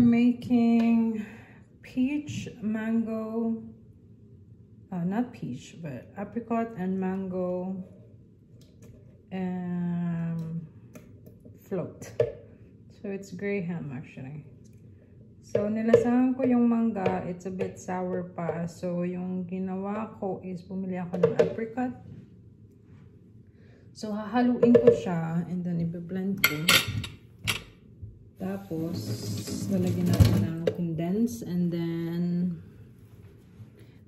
making peach, mango, not peach, but apricot and mango float. So it's graham actually. So nilasahan ko yung mangga, it's a bit sour pa. So yung ginawa ko is bumili ako ng apricot. So hahaluin ko siya and then i-blend ko. Tapos lalagyan natin ng condensed and then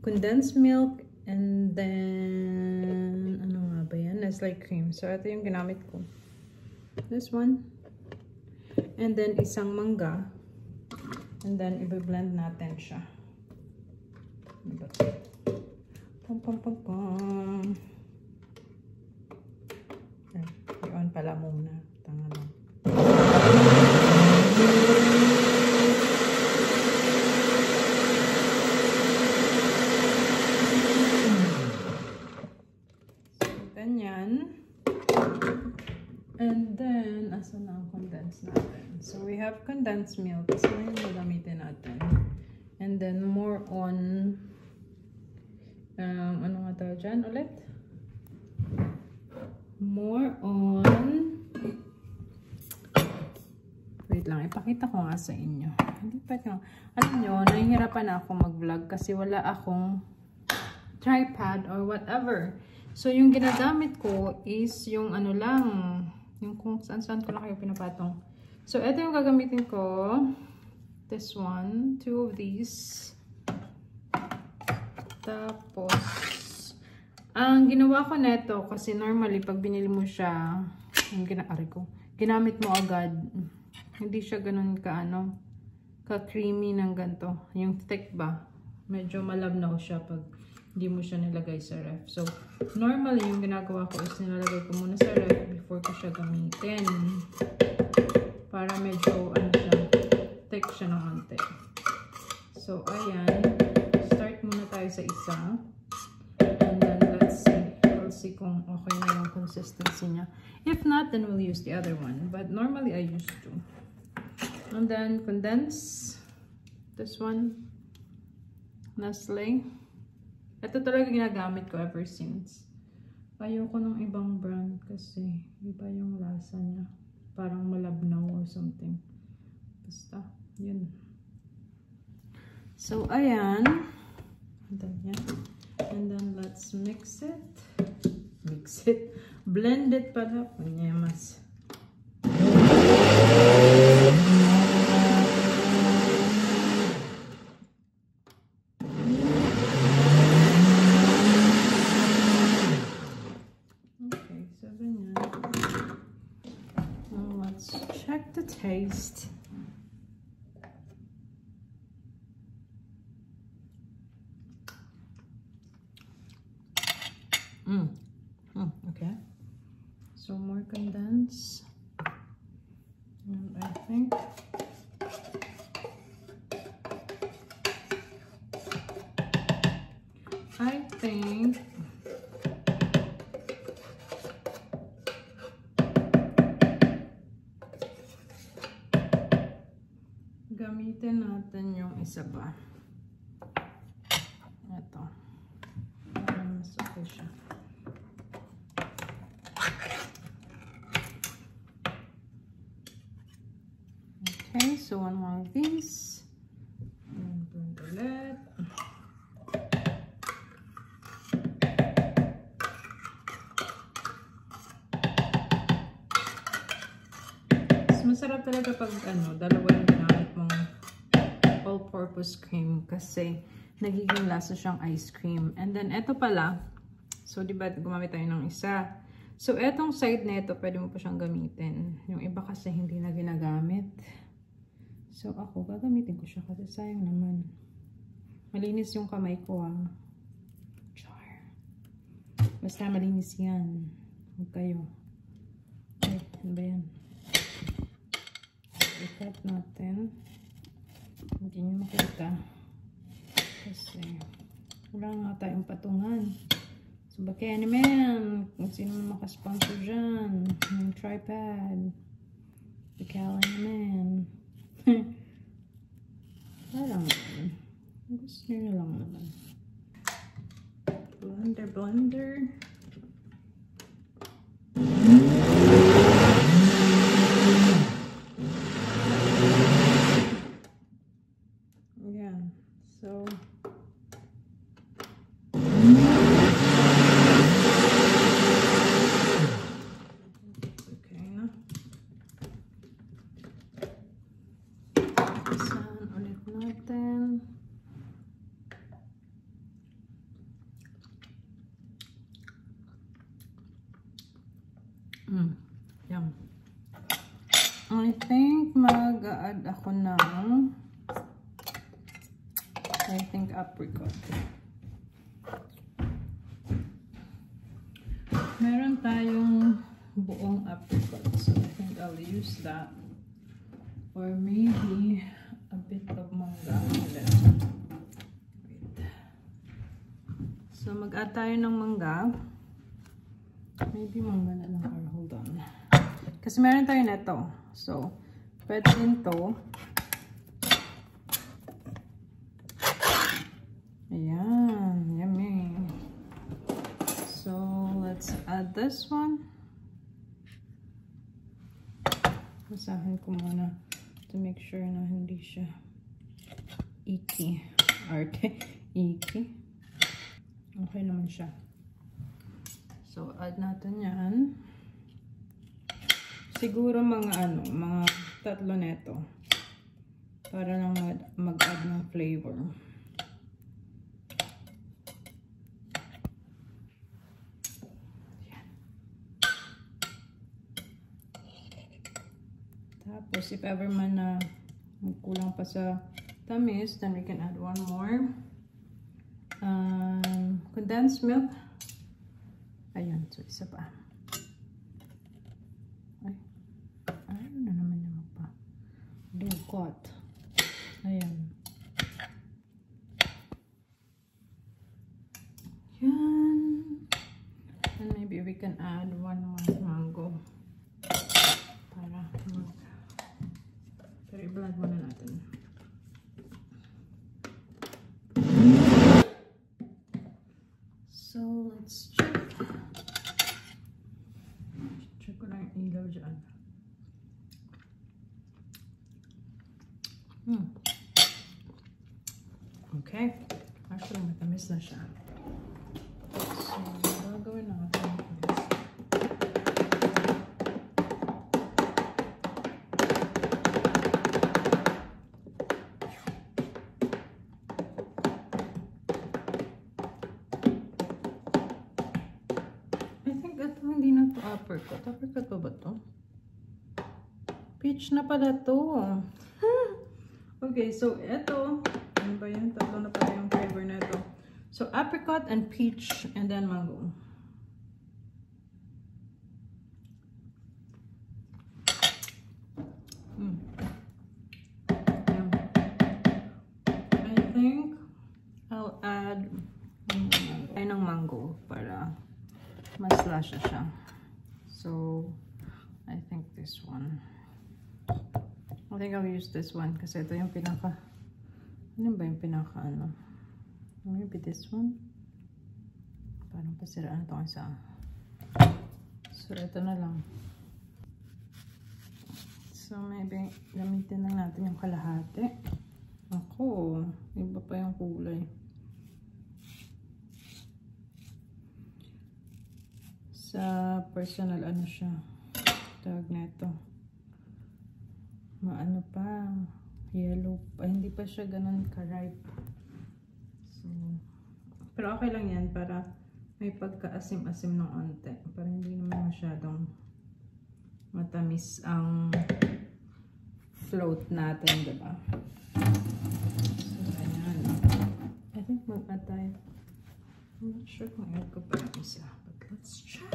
condensed milk and then ano nga ba yan? Nestle cream. So ito yung ginamit ko. This one. And then isang mangga. And then i-blend natin siya. Pum pum pum pum. I-on pala muna. Tanga lang. Ganyan. And then, asan na ang condensed natin? So, we have condensed milk. So, yun yung gamitin natin. And then, more on, ano nga tawag dyan ulit? More on, wait lang, ipakita ko nga sa inyo. Hindi pa ito. Alam nyo, nahihirapan na ako mag-vlog kasi wala akong tripod or whatever. So, yung ginagamit ko is yung ano lang, yung kung saan-saan ko lang kayo pinapatong. So, ito yung gagamitin ko. This one, 2 of these. Tapos, ang ginawa ko neto, kasi normally, pag binili mo siya, yung ginamit mo agad, hindi siya ganun ka-creamy ng ganito. Yung thick ba? Medyo malabnaw siya pag hindi mo siya nilagay sa ref. So, normally, yung ginagawa ko is nilalagay ko muna sa ref before ko siya gamitin. Para medyo, thick siya ng konti. So, ayan. Start muna tayo sa isa. And then, let's see. We'll see kung okay na yung consistency niya. If not, then we'll use the other one. But normally, I used to. And then, condense. This one. Nestle. Ito talaga ginagamit ko ever since. Ayoko ng ibang brand kasi iba yung lasa niya. Parang malabnaw or something. Basta, yun. So, ayan. And then, let's mix it. Mix it. Blend it pala. Panyamas. Check the taste. Okay. So more condensed. And I think gamitin natin yung isa pa. Ito. Para mas okay siya. Okay, so one more of these. And blend ulit. Masarap talaga pag dalawa yung ginamit mong all-purpose cream kasi nagiging lasa siyang ice cream. And then, eto pala. So, diba, gumamit tayo ng isa. So, etong side na ito, pwede mo pa siyang gamitin. Yung iba kasi hindi na ginagamit. So, ako, gagamitin ko siya kasi sayang naman. Malinis yung kamay ko, Char. Basta malinis yan. Huwag kayo. Okay, ano ba yan? I-cut natin. Hindi nyo makita. Kasi wala nga tayong patungan. So, baka naman, kung sino makasponsor dyan, yung tripod. Baka naman. Yun lang naman. Blender. Ayan. So, okay na. Saan ulit natin. Yum. I think mag-add ako ng apricot. Meron tayong buong apricot. So I think I'll use that. Or maybe a bit of mangga. Wait. So mag-add tayo ng mangga. Maybe mangga na lang. Or hold on. Kasi meron tayo neto. So, pwede din to. Ayan. Yummy. So, let's add this one. Basahin ko muna to make sure na hindi siya icky. Icky. Okay naman siya. So, add natin yan. Siguro mga mga 3 neto. Para lang mag-add ng flavor. Yan. Tapos, if ever man na magkulang pa sa tamis, then we can add one more. Condensed milk. Ayan, so isa pa. Ay, ano na naman yung pa? Dukot. Ayan. Yan. And maybe we can add one more mango. Para pero i-blend muna natin. So, let's check. Check ko na yung ilaw dyan. Okay. Actually, matamis na siya. So, gagawin natin. I think ito hindi na to apricot. Apricot pa ba to? Peach na pala to. Okay, so ito. Ano ba yan? Tatlo na pala yung flavor na ito. So, apricot and peach and then mango. I think I'll add ay ng mango para mas lasha siya. So, I think this one. I think I'll use this one kasi ito yung pinaka ano ba yung pinaka ano? Maybe this one? Parang pasiraan ito isa. So, ito na lang. So, maybe gamitin lang natin yung kalahati. Ako, iba pa yung kulay. Sa personal, ano siya? Tawag na ito. Maano pa, yellow pa, hindi pa siya ganun ka-ripe. So, pero okay lang yan para may pagka-asim-asim ng onte. Para hindi naman masyadong matamis ang float natin, diba? So, ayan. I think mag-add tayo. I'm not sure kung add ko pa yung isa, but let's check.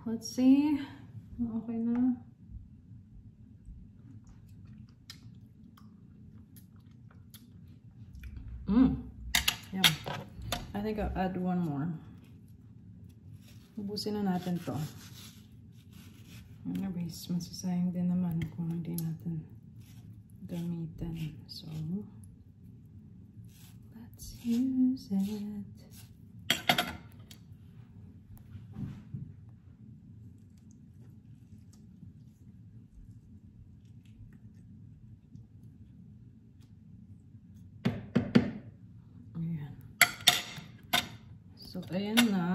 Let's see. Okay na. Yum. think I'll add one more. Ubusin na natin to. Anyways, masasayang din naman kung hindi natin gamitin. So, let's use it. Ayan. So, ayan na.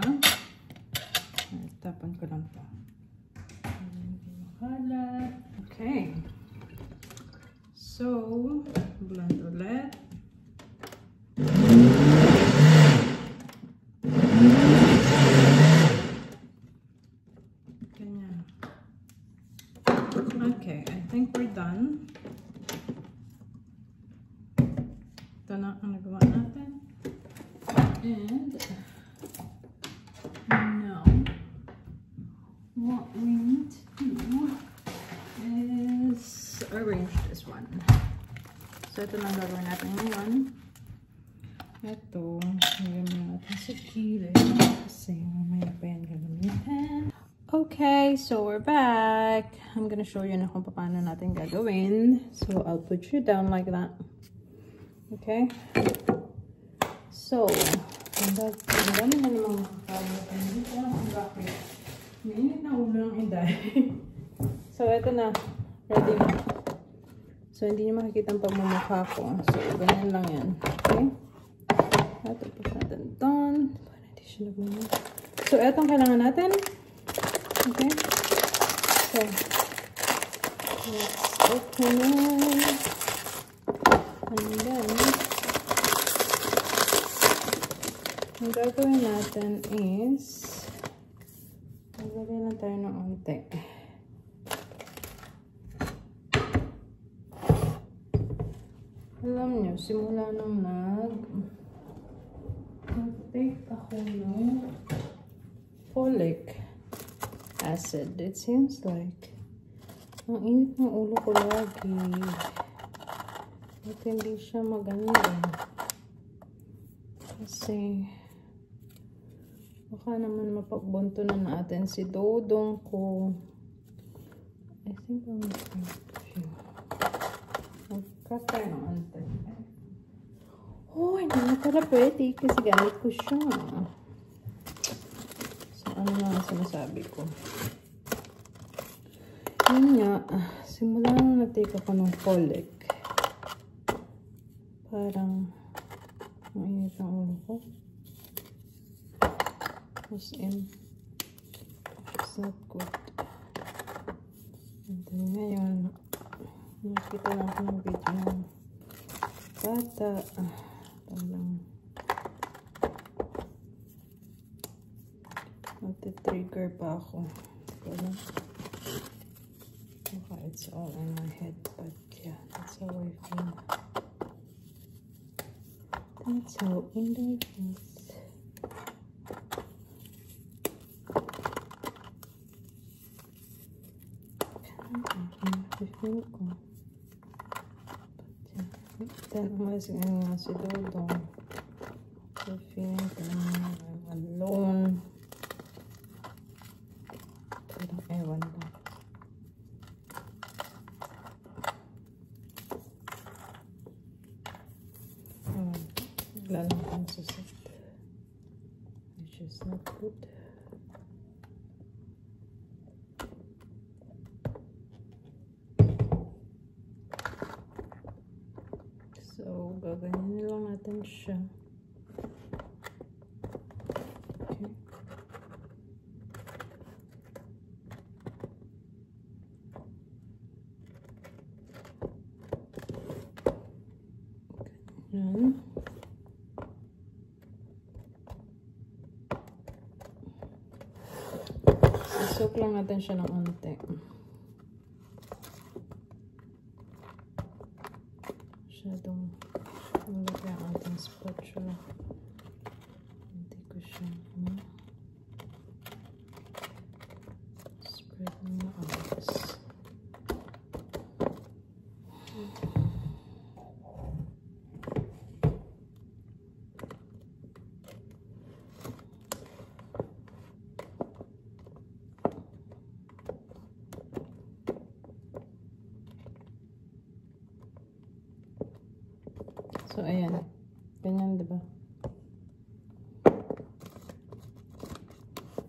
Tapan ko lang to. Okay. So, blend ulit. Ganyan. Okay, I think we're done. Ito na ang nagawa natin. And now, what we need to do is arrange this one. So, ito na gagawin natin ngayon. Ito, gagawin natin sa kilid kasi mamaya pa yan gagamitin. Okay, so we're back. I'm gonna show you na kung paano natin gagawin. So, I'll put you down like that. Okay? So, ang dami na namang makakawin. Hindi ko alam kung bakit. Mainit na ulo ng inday. So, ito na. Ready na. So, hindi nyo makikita ang pagmumukha ko. So, ganyan lang yan. Okay? Ito po natin doon. Para hindi siya nagmumukha. So, itong kailangan natin. Okay? So, let's open it. And then, ang gagawin natin is maglagay lang tayo ng onte. Alam nyo, simula nung nag-take ako ng folic acid, it seems like ang init ng ulo ko lagi. At hindi siya maganda. Kasi baka naman mapagbunto na natin si Dodong ko. I think I'm going to magkat tayo ng antay. Oh, hindi na pala pwede kasi gamit ko siya. So, ano na ang sinasabi ko? Yun nga, simula nung nag-take ako ng folic, parang ang init ng ulo ko. It's not good. And then ngayon, nakita lang ako ng video ng bata. Parang nati-trigger pa ako. Parang baka it's all in my head. But yeah, that's how I feel. That's how Inday feels. Feel ko. Then, umalis nga si Dodong. So, feeling ko I'm alone. Parang ewan lang. Bigla lang akong susot. Which is not good. So, gaganyan lang natin siya. Okay. Ganyan. Isok lang natin siya ng onte. Masyadong malaki ang ating spatula. Hindi ko siya spread na maayos. So, ayan. Ganyan, diba?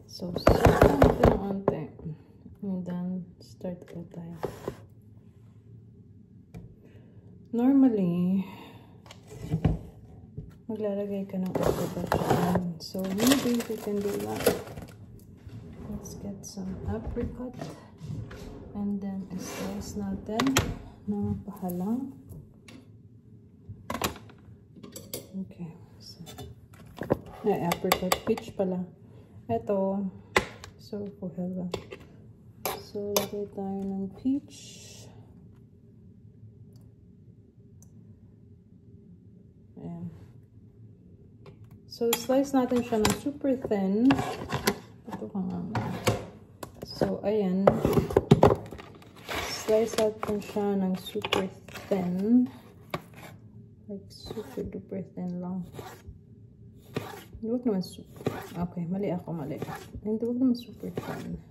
So, susukan natin ng onte. And then, start ulit tayo. Normally, maglalagay ka ng apricot dyan. So, maybe we can do that. Let's get some apricot. And then, slice natin ng pahalang. Okay. So, apricot. Peach pala. Ito. So, kuhela. So, lagay tayo ng peach. Ayan. So, slice natin siya ng super thin. Ito ka nga. So, ayan. Slice natin siya ng super thin. Like, super duper thin lang. Huwag naman super. Okay, mali ako, mali. Hindi, huwag naman super thin.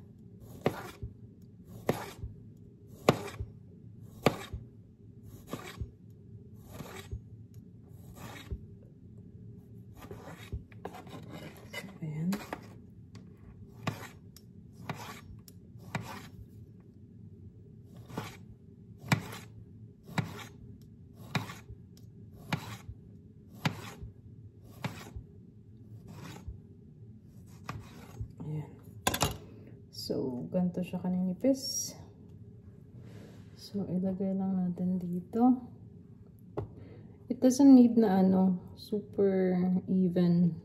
Ayan. So, ganito siya kaninipis. So, ilagay lang natin dito. It doesn't need na super even.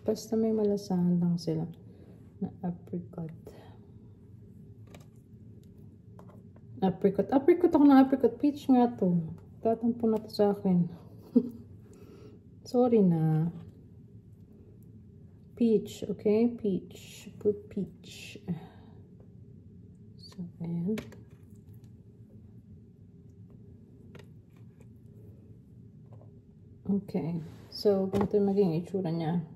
Basta may malasahan lang sila na apricot. Apricot ako ng apricot. Peach nga to. Tatampo na to sa akin. Sorry na. Peach, okay? Peach. Put peach. So, ayan. Okay. So, ganito yung maging itsura niya.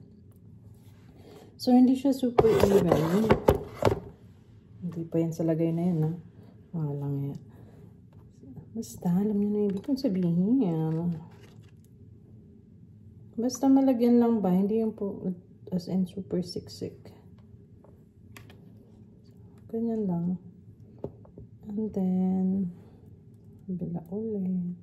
So, hindi siya super even. Hindi pa yan sa lagay na yan, ha? Walang yan. Basta, alam niyo na ibig kong sabihin yan. Basta malagyan lang ba? Hindi yung po as in super siksik. Ganyan lang. And then, bila ulit.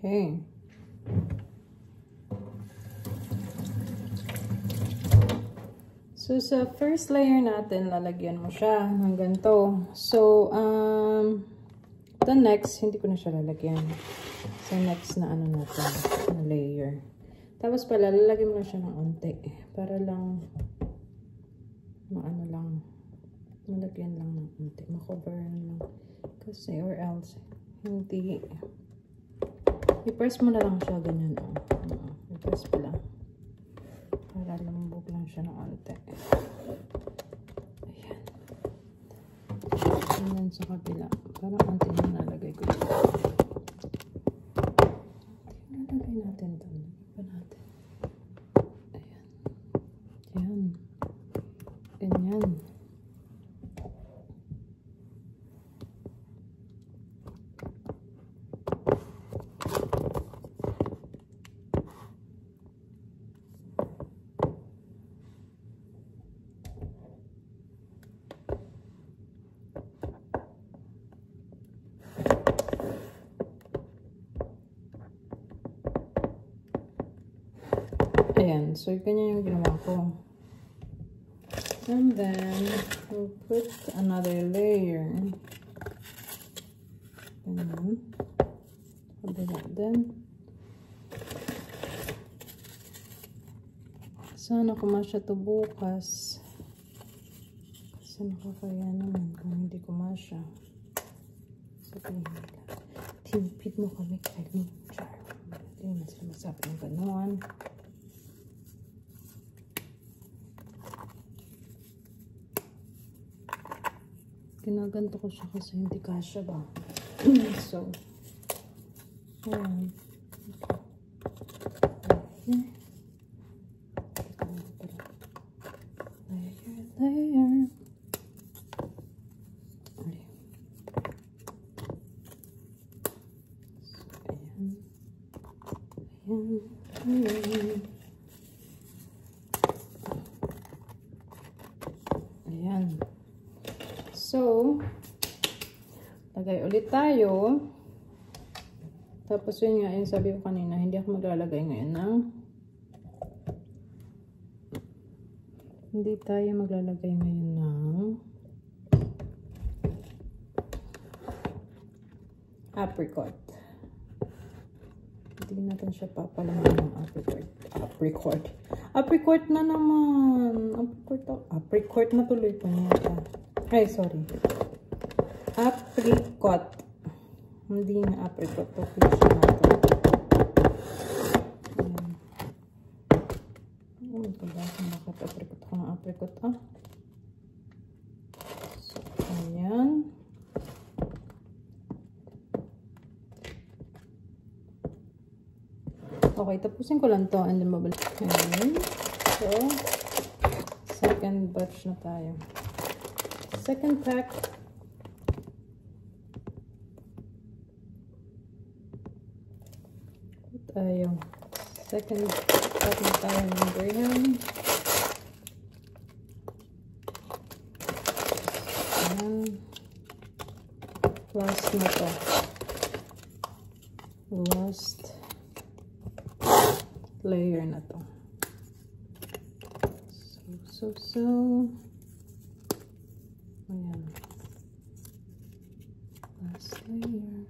Okay. So, sa first layer natin, lalagyan mo siya ng ganito. So, the next, hindi ko na siya lalagyan. So, next na natin, na layer. Tapos pala, lalagyan mo na siya ng onte. Para lang, malagyan lang ng onte. Makoveran lang. Kasi, or else, hindi. I-press mo na lang siya, ganyan. I-press pala. Para lumubog lang siya ng onte. Ayan. Ayan sa kabila. Parang onte na nalagay ko dito. Nalagay natin ito. Nalagay natin. Ayan. Ayan. Ganyan. Ayan. So, ganyan yung ginawa ko. And then, we'll put another layer. Ganyan. Kabila din. Sana kumasya to bukas. Kasi nakakaya naman kung hindi kumasya. Sabihin nila. Tinipid mo kami, Kylie. Char. Hindi naman sila masabi ng gano'n. Ginaganto ko siya kasi hindi kasya ba. So, ayan. Okay. Layer. Okay. So, ayan. Ayan. So, lagay ulit tayo. Tapos yun nga, yung sabi ko kanina, hindi ako maglalagay ngayon ng apricot. Hindi natin siya papalaman ng apricot. Apricot na naman. Apricot na tuloy pa niya. Ay, sorry. Apricot. Hindi nga apricot. To fish natin. Oh my God. Nakap-apricot ako ng apricot. So, ayan. Okay, tapusin ko lang to and then babalik. Ayan. So, second batch na tayo. Second pack. Tayo. Second pack na tayo ng Graham. Ayan. Last na to. Last layer na to. So. Ayan. Last layer.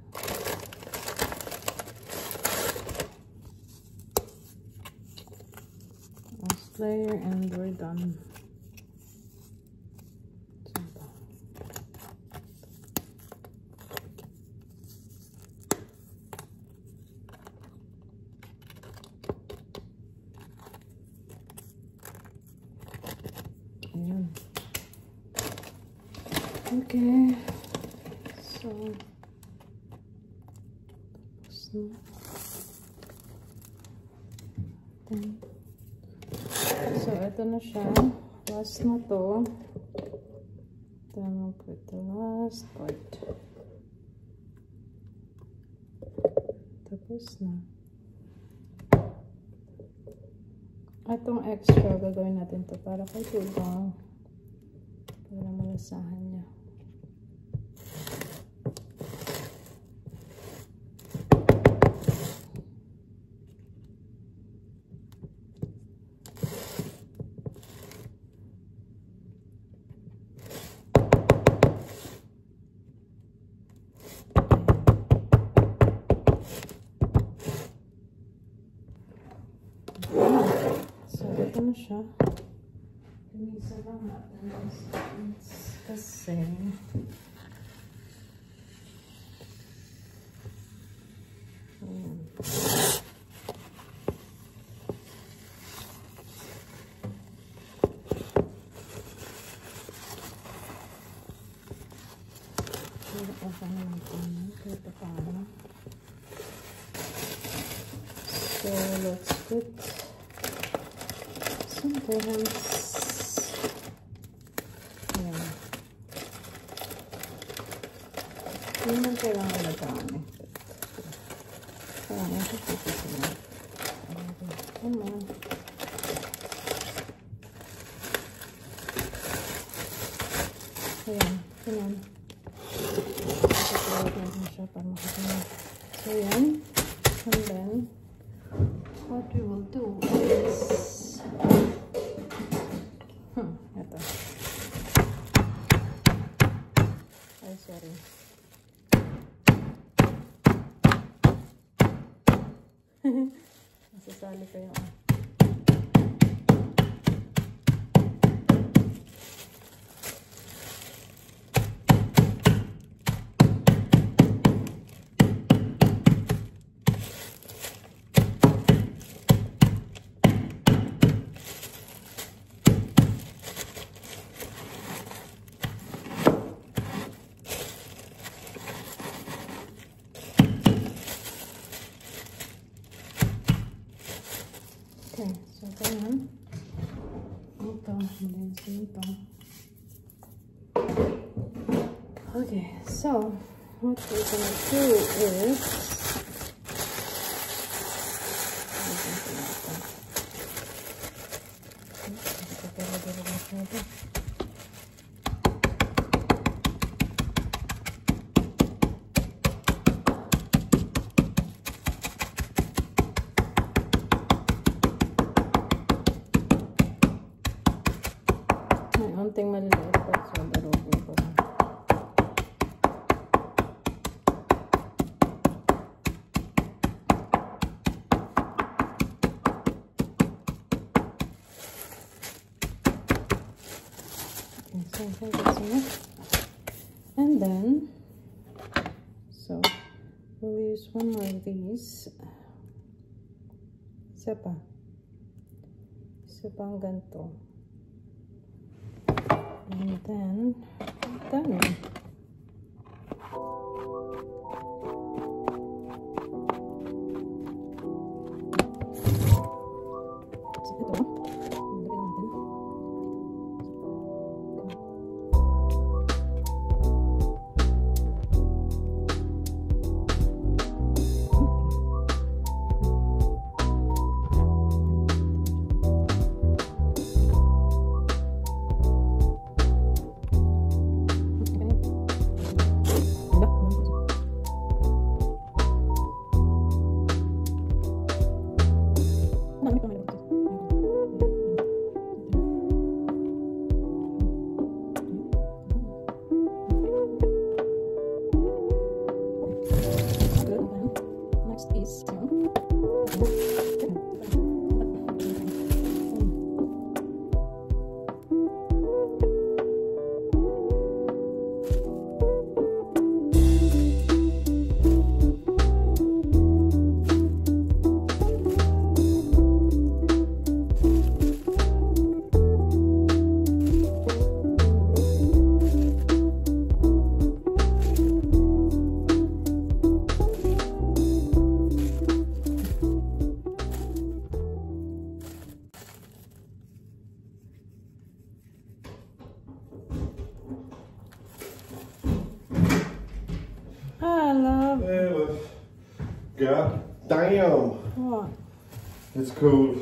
Last layer and we're done. Ayan. Okay. So, tapos na. So, ito na siya. Last na to. Then we'll put the last part. Tapos na. Itong extra, gagawin natin to para kay Tugang. Para malasahan niya. So, ito na siya. Pinisa lang natin kasi so let's put some grahams. Ayan. Hindi man kailangan na dami. Kaya ito pipito na. Ayan. Ayan. Ayan. Ito natin siya para makakita. So, ayan. And then, what we will do is ito. Ay, sorry. Masasali kayo. Ayan. Ito. Ito. Okay, so what we're gonna do is may unting maliliit pa sa darugin ko. So I think that's enough. And then, so we'll use one more of these. Isa pa ang ganito. And then, done. God damn. What? It's cool.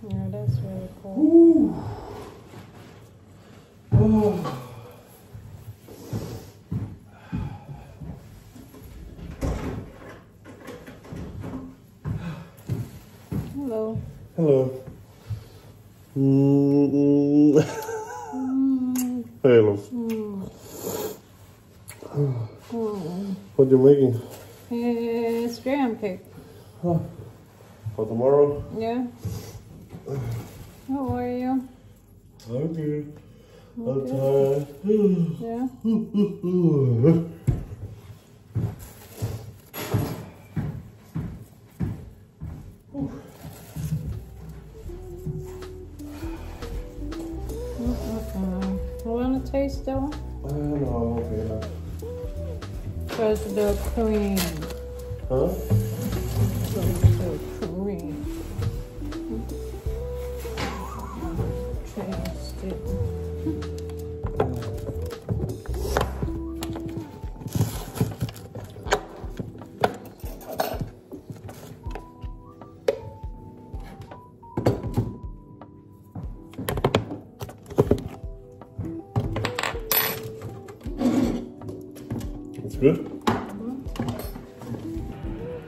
Yeah, that's really cool. Ooh. Oh. Hello. Hello. Hello. What you making? It's graham cake. Huh. For tomorrow? Yeah. How are you? I'm good. I'm Okay. tired. Yeah. You want to taste that one? No, okay. Because the cream. Huh? The cream. Taste it. It's good?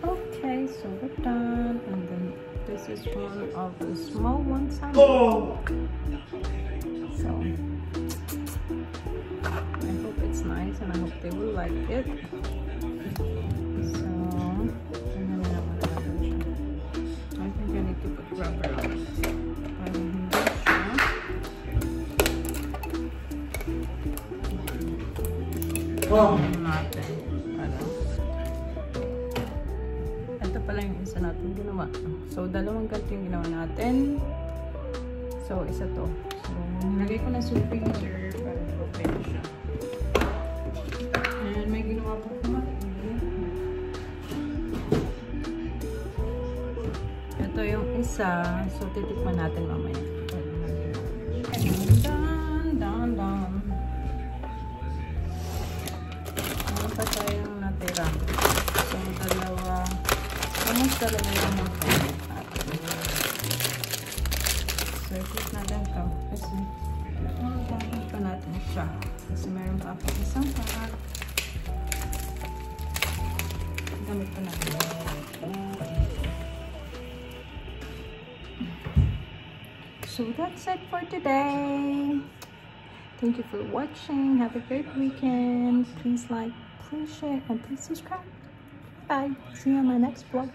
Okay, so we're done. And then this is one of the small ones I made. Oh! So I hope it's nice and I hope they will like it. So and then I think I need to put rubber on it. Para hindi siya Oh! natin. Ito pala yung isa natin ginawa. So dalawang ganito yung ginawa natin. So isa to. So nilagay ko na sa freezer para open siya. And may ginawa po ko ito yung isa. So, titikman natin mamaya. Dan. Ano pa tayong natira? So, dalawa. Almost dalawa yung magkakit natin. So, i-flip natin ito. Kasi, gamit pa natin siya. Kasi meron pa ako isang pack. Gamit pa natin. So that's it for today. Thank you for watching. Have a great weekend. Please like, please share, and please subscribe. Bye. See you on my next vlog.